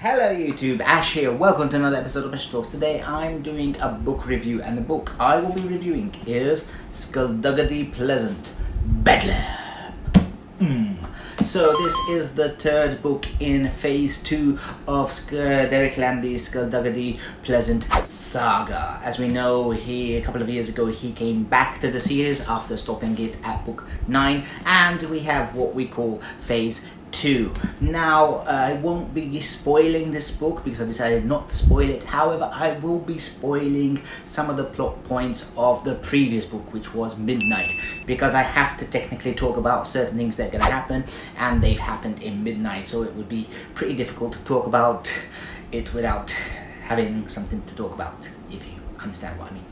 Hello YouTube, Ash here. Welcome to another episode of Ash Talks. Today I'm doing a book review, and the book I will be reviewing is Skulduggery Pleasant, Bedlam. So this is the third book in phase 2 of Derek Landy's Skulduggery Pleasant saga. As we know, a couple of years ago he came back to the series after stopping it at book 9, and we have what we call phase 2. Now, I won't be spoiling this book because I decided not to spoil it. However, I will be spoiling some of the plot points of the previous book, which was Midnight, because I have to technically talk about certain things that are going to happen, and they've happened in Midnight, so it would be pretty difficult to talk about it without having something to talk about, if you understand what I mean.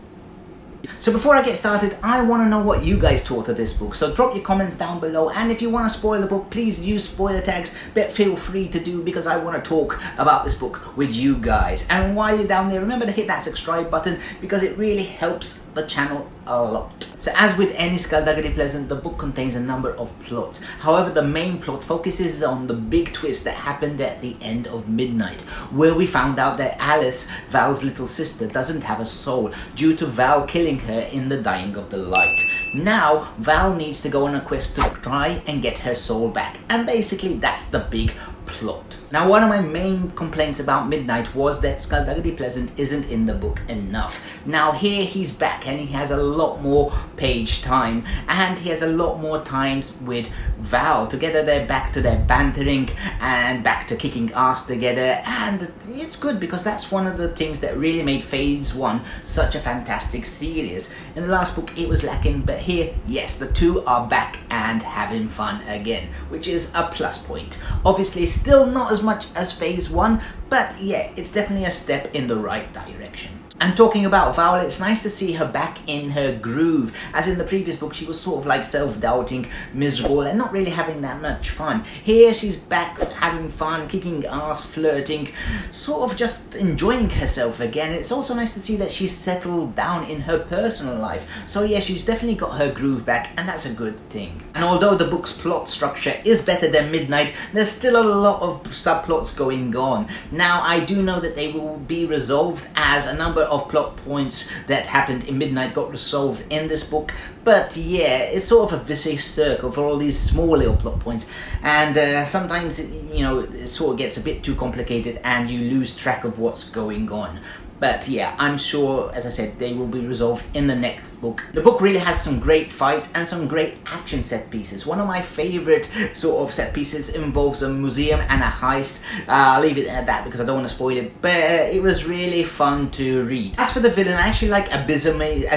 So before I get started, I want to know what you guys thought of this book, so drop your comments down below, and if you want to spoil the book, please use spoiler tags, but feel free to do, because I want to talk about this book with you guys. And while you're down there, remember to hit that subscribe button, because it really helps the channel a lot. So as with any Skulduggery Pleasant, the book contains a number of plots. However, the main plot focuses on the big twist that happened at the end of Midnight, where we found out that Alice, Val's little sister, doesn't have a soul due to Val killing her in the Dying of the Light. Now, Val needs to go on a quest to try and get her soul back, and basically that's the big plot. Now, one of my main complaints about Midnight was that Skulduggery Pleasant isn't in the book enough. Now here he's back, and he has a lot more page time, and he has a lot more times with Val. Together they're back to their bantering and back to kicking ass together, and it's good because that's one of the things that really made phase 1 such a fantastic series. In the last book it was lacking, but here, yes, the two are back and having fun again, which is a plus point. Obviously still not as much as phase 1, but yeah, it's definitely a step in the right direction. And talking about Val, it's nice to see her back in her groove, as in the previous book she was sort of like self-doubting, miserable, and not really having that much fun. Here she's back having fun, kicking ass, flirting, sort of just enjoying herself again. It's also nice to see that she's settled down in her personal life. So yeah, she's definitely got her groove back, and that's a good thing. And although the book's plot structure is better than Midnight, there's still a lot of subplots going on. Now, I do know that they will be resolved, as a number of plot points that happened in Midnight got resolved in this book, but yeah, it's sort of a vicious circle for all these small little plot points, and sometimes, you know, it sort of gets a bit too complicated and you lose track of what's going on. But yeah, I'm sure, as I said, they will be resolved in the next book. The book really has some great fights and some great action set pieces. One of my favorite sort of set pieces involves a museum and a heist. I'll leave it at that because I don't want to spoil it, but it was really fun to read. As for the villain, I actually like Abysme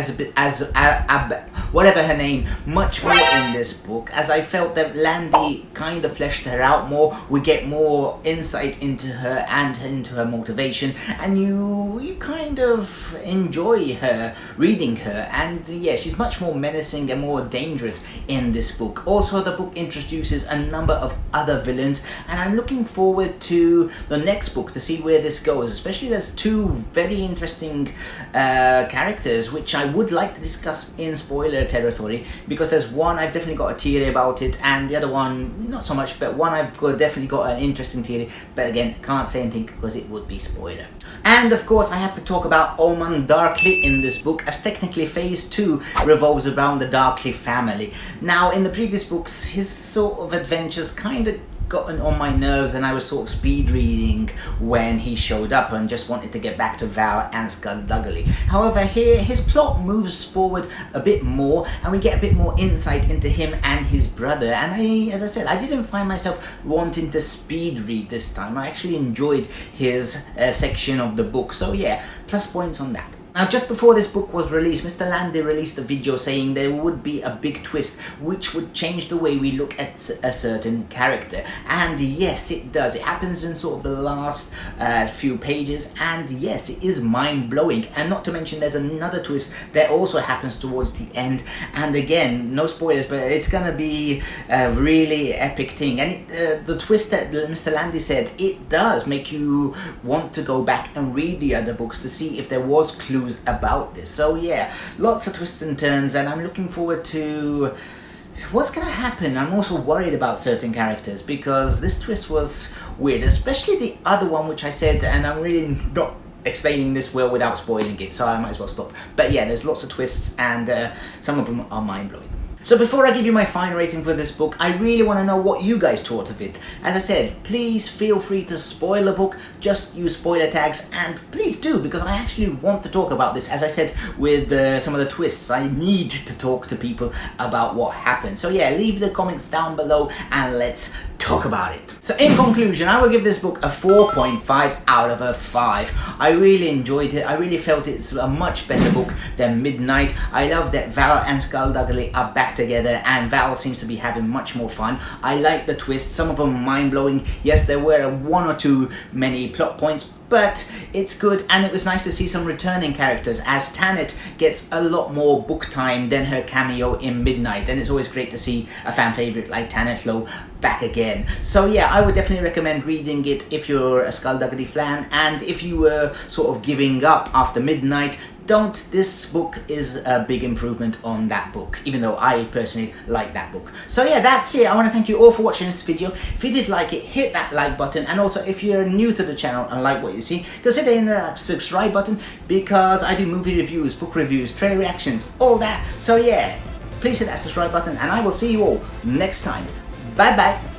whatever her name, much more in this book, as I felt that Landy kind of fleshed her out more. We get more insight into her and into her motivation, and you kind of enjoy her, reading her, and yeah, she's much more menacing and more dangerous in this book. Also, the book introduces a number of other villains, and I'm looking forward to the next book to see where this goes. Especially there's two very interesting characters which I would like to discuss in spoiler territory, because there's one I've definitely got a theory about it, and the other one not so much, but one I've definitely got an interesting theory, but again, can't say anything because it would be spoiler. And of course I have to talk about Oman Darkly in this book, as technically phase 2 revolves around the Darkly family. Now, in the previous books his sort of adventures kind of gotten on my nerves, and I was sort of speed reading when he showed up and just wanted to get back to Val and Skulduggery. However, here his plot moves forward a bit more, and we get a bit more insight into him and his brother, and as I said, I didn't find myself wanting to speed read this time. I actually enjoyed his section of the book, so yeah, plus points on that. Now, just before this book was released, Mr. Landy released a video saying there would be a big twist which would change the way we look at a certain character. And yes, it does. It happens in sort of the last few pages, and yes, it is mind-blowing. And not to mention, there's another twist that also happens towards the end. And again, no spoilers, but it's gonna be a really epic thing. And the twist that Mr. Landy said, it does make you want to go back and read the other books to see if there was clues about this. So yeah, lots of twists and turns, and I'm looking forward to what's gonna happen? I'm also worried about certain characters because this twist was weird, especially the other one which I said, and I'm really not explaining this well without spoiling it, so I might as well stop. But yeah, there's lots of twists and some of them are mind-blowing. So before I give you my final rating for this book, I really want to know what you guys thought of it. As I said, please feel free to spoil the book, just use spoiler tags, and please do, because I actually want to talk about this. As I said with some of the twists, I need to talk to people about what happened. So yeah, leave the comments down below and let's talk about it. So in conclusion, I will give this book a 4.5 out of a 5. I really enjoyed it. I really felt it's a much better book than Midnight. I love that Val and Skulduggery are back together and Val seems to be having much more fun. I like the twists, some of them mind-blowing. Yes, there were one or two many plot points, but it's good, and it was nice to see some returning characters as Tanit gets a lot more book time than her cameo in Midnight, and it's always great to see a fan favourite like Tanit Lowe back again. So yeah, I would definitely recommend reading it if you're a Skulduggery fan, and if you were sort of giving up after Midnight, don't. This book is a big improvement on that book, even though I personally like that book. So yeah, that's it. I want to thank you all for watching this video. If you did like it, hit that like button, and also if you're new to the channel and like what you see, consider hitting that subscribe button, because I do movie reviews, book reviews, trailer reactions, all that. So yeah, please hit that subscribe button, and I will see you all next time. Bye bye.